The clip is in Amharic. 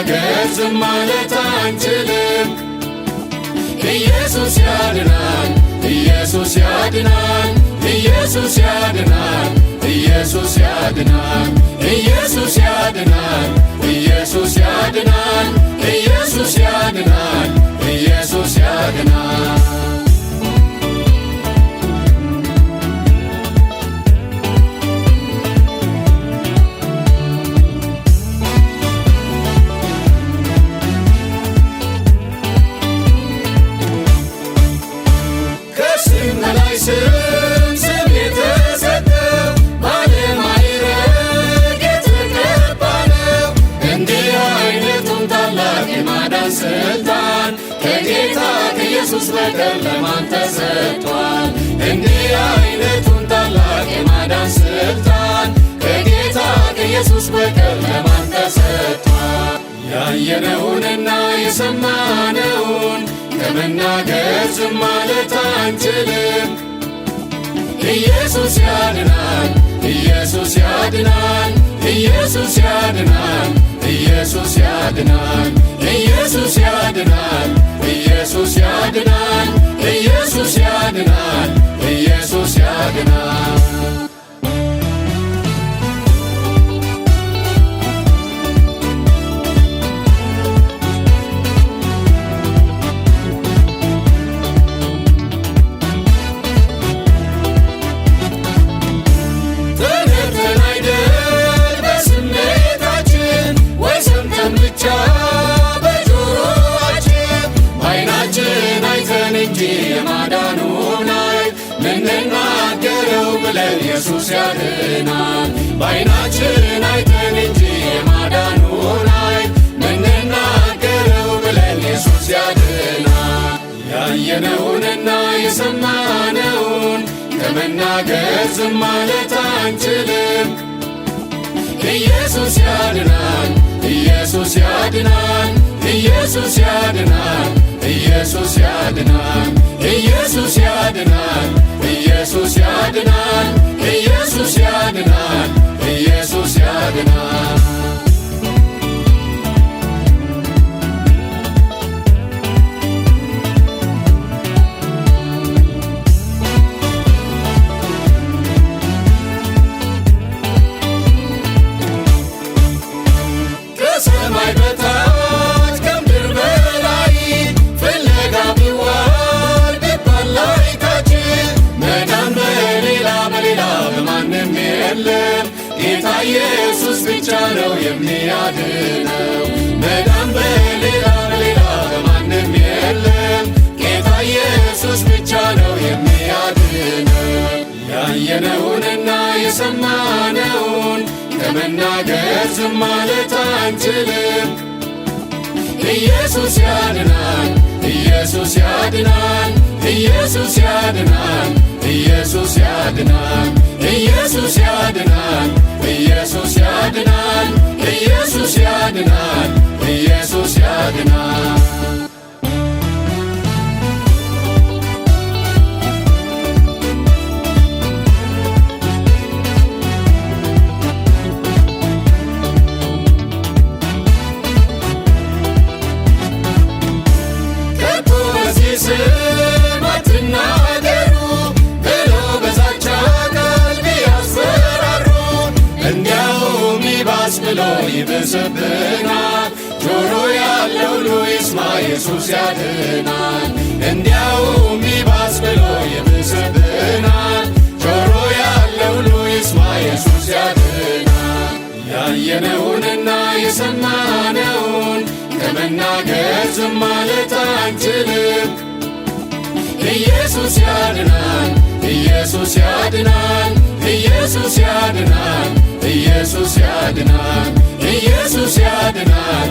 ከመናገር ዝም ማለት አንችልም። ኢየሱስ ያድናል፣ ኢየሱስ ያድናል፣ ኢየሱስ ያድናል፣ ኢየሱስ ያድናል፣ ኢየሱስ ያድናል፣ ኢየሱስ ያድናል፣ ኢየሱስ ያድናል፣ ኢየሱስ ያድናል። ስም የተሰጠው ባለማዕረግ የተቀባ ነው። እንዲህ አይነቱን ታላቅ የማዳን ስልጣን ከጌታ ከኢየሱስ በቀር ለማን ተሰጥቷል? እንዲህ አይነቱን ታላቅ የማዳን ስልጣን ከጌታ ከኢየሱስ በቀር ለማን ተሰጥቷል? ያየነውንና የሰማነውን ከመናገር ዝም ማለት አንችልም። ኢየሱስ ያድናል፣ ኢየሱስ ያድናል፣ ኢየሱስ ያድናል፣ ኢየሱስ ያድናል፣ ኢየሱስ ያድናል፣ ኢየሱስ ያድናል፣ ኢየሱስ ያድናል፣ ኢየሱስ ያድናል። ምንናገረው ብለን ኢየሱስ ያድናል። በዓይናችን አይተን እንጂ የማዳኑን ኃይል ምንናገረው ብለን ኢየሱስ ያድናል። ያየነውንና የሰማነውን ከመናገር ዝም ማለት አንችልም። ኢየሱስ ያድናል፣ ኢየሱስ ያድናል፣ ኢየሱስ ያድናል፣ ኢየሱስ ያድናል፣ ኢየሱስ ያድናል፣ ኢየሱስ ያድናል፣ ኢየሱስ ያድናል፣ ኢየሱስ ያድናል። ከሰማይ በታች ከምድር በላይ ፍለጋ ቢዋል ቢባል ላይታችን መዳን በሌላ በማንም የለም። ጌታ ኢየሱስ ብቻ ነው የሚያድነው። መዳን በሌላ በማንም የለም። ጌታ ኢየሱስ ብቻ ነው የሚያድነው። ያየነውንና የሰማነውን ከመናገር ዝም ማለት አንችልም። ኢየሱስ ያድናል፣ ኢየሱስ ያድናል፣ ኢየሱስ ያድናል፣ ኢየሱስ ያድናል፣ ኢየሱስ ያድናል፣ ኢየሱስ ያድናል፣ ኢየሱስ ያድናል፣ ኢየሱስ ያድናል። ስም አትናገሩ ብለው በዛቻ ቃል ቢያስፈራሩን፣ እንዲያውም ይባስ ብሎ ይብስብናል። ጆሮ ያለው ሁሉ ይስማ ኢየሱስ ያድናል። እንዲያውም ይባስ ብሎ ይብስብናል። ጆሮ ያለው ሁሉ ይስማ ኢየሱስ ያድናል። ያየነውንና የሰማነውን ከመናገር ዝም ማለት አንችልም። ኢየሱስ ያድናል፣ ኢየሱስ ያድናል፣ ኢየሱስ ያድናል፣ ኢየሱስ ያድናል፣ ኢየሱስ ያድናል፣